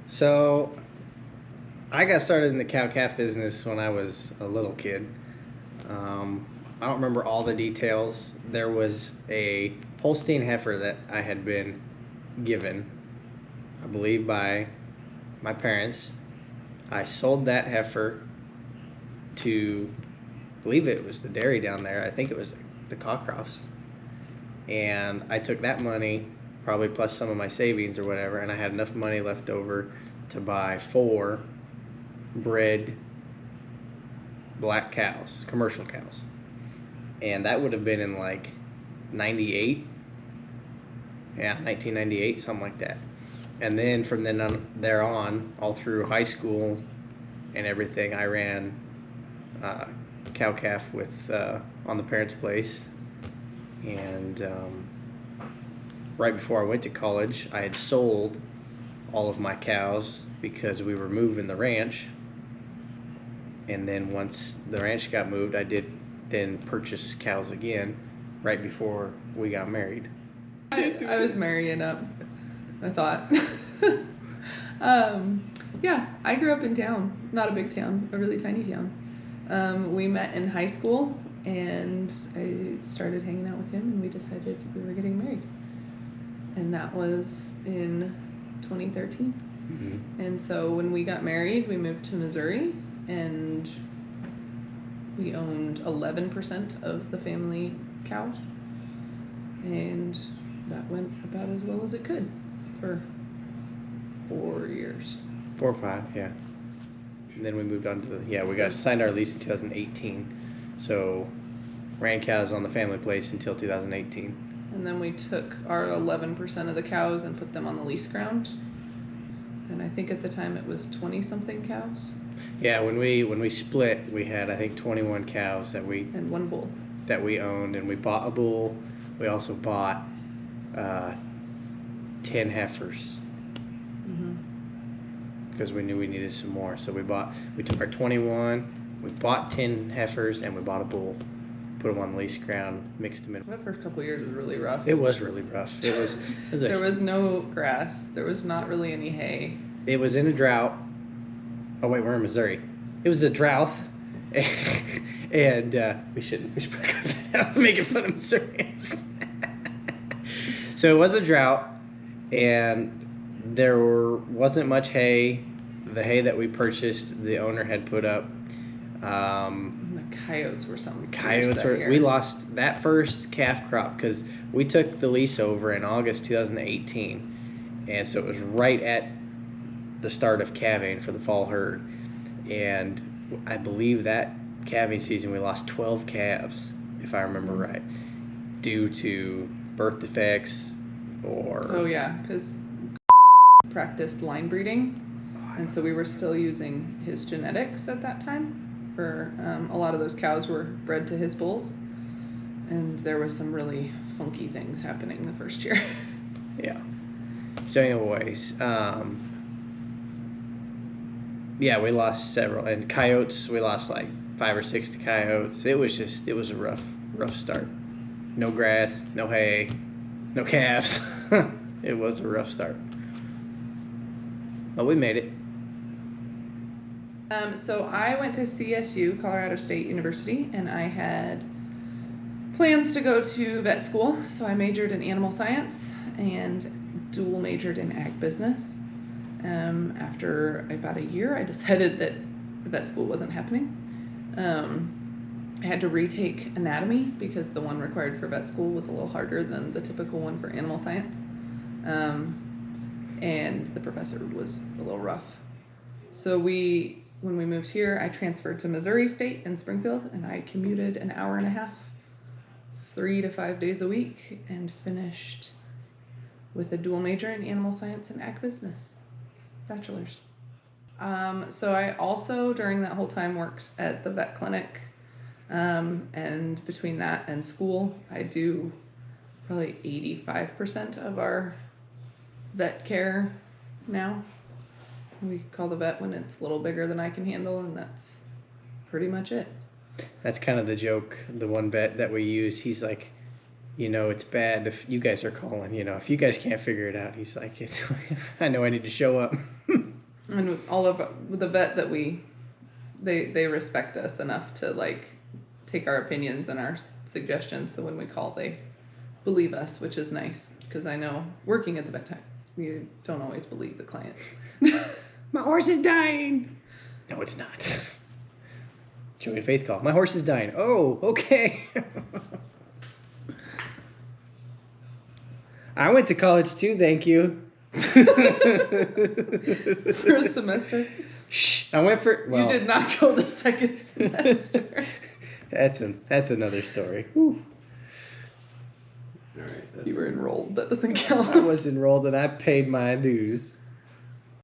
So I got started in the cow-calf business when I was a little kid. I don't remember all the details. There was a Holstein heifer that I had been given, I believe, by my parents. I sold that heifer to, I believe it was the dairy down there. I think it was the Cockcrofts. And I took that money, probably plus some of my savings or whatever, and I had enough money left over to buy 4 bred black cows, commercial cows. And that would have been in like 98. Yeah, 1998, something like that. And then from then on, there on, all through high school and everything, I ran cow-calf with on the parents' place. And right before I went to college, I had sold all of my cows because we were moving the ranch. And then once the ranch got moved, I did then purchase cows again right before we got married. I was marrying up, I thought. Yeah, I grew up in town, not a big town, a really tiny town. We met in high school, and I started hanging out with him, and we decided we were getting married. And that was in 2013. Mm-hmm. And so when we got married, we moved to Missouri, and we owned 11% of the family cows. And that went about as well as it could for 4 years. 4 or 5, yeah. And then we moved on to we got signed our lease in 2018. So ran cows on the family place until 2018. And then we took our 11% of the cows and put them on the lease ground. And I think at the time it was 20-something cows. Yeah, when we split, we had I think 21 cows and 1 bull that we owned, and we bought a bull. We also bought 10 heifers because we knew we needed some more. So we took our 21, we bought 10 heifers, and we bought a bull. Put them on the lease ground, mixed them in. The first couple of years was really rough. It was really rough. There was no grass. There was not really any hay. It was in a drought. Oh wait, we're in Missouri. It was a drought, and we should cut that out, making fun of Missourians. So it was a drought, and there wasn't much hay. The hay that we purchased, the owner had put up. The coyotes were something. We lost that first calf crop because we took the lease over in August 2018, and so it was right at the start of calving for the fall herd. And I believe that calving season we lost 12 calves, if I remember right, due to birth defects or... Oh yeah, because practiced line breeding, and so we were still using his genetics at that time. For a lot of those cows were bred to his bulls, and there was some really funky things happening the first year. Yeah. So anyways, we lost several, and coyotes, we lost like 5 or 6 coyotes. It was a rough start. No grass, no hay, no calves. It was a rough start, but we made it. So I went to CSU, Colorado State University, and I had plans to go to vet school. So I majored in animal science and dual majored in ag business. After about a year, I decided that vet school wasn't happening. I had to retake anatomy because the one required for vet school was a little harder than the typical one for animal science. And the professor was a little rough. So when we moved here, I transferred to Missouri State in Springfield, and I commuted an hour and a half, 3 to 5 days a week, and finished with a dual major in animal science and ag business, bachelor's. So I also, during that whole time, worked at the vet clinic, and between that and school, I do probably 85% of our vet care now. We call the vet when it's a little bigger than I can handle, and that's pretty much it. That's kind of the joke. The one vet that we use, he's like, it's bad if you guys are calling, if you guys can't figure it out. He's like, I know I need to show up. And with the vet that they respect us enough to like take our opinions and our suggestions. So when we call, they believe us, which is nice because I know working at the vet tech, you don't always believe the client. My horse is dying. No, it's not. Joey and Faith call. My horse is dying. Oh, okay. I went to college too, thank you. For a semester? Shh. I went for. Well, you did not go the second semester. That's another story. Whew. All right. You were enrolled. That doesn't count. I was enrolled and I paid my dues.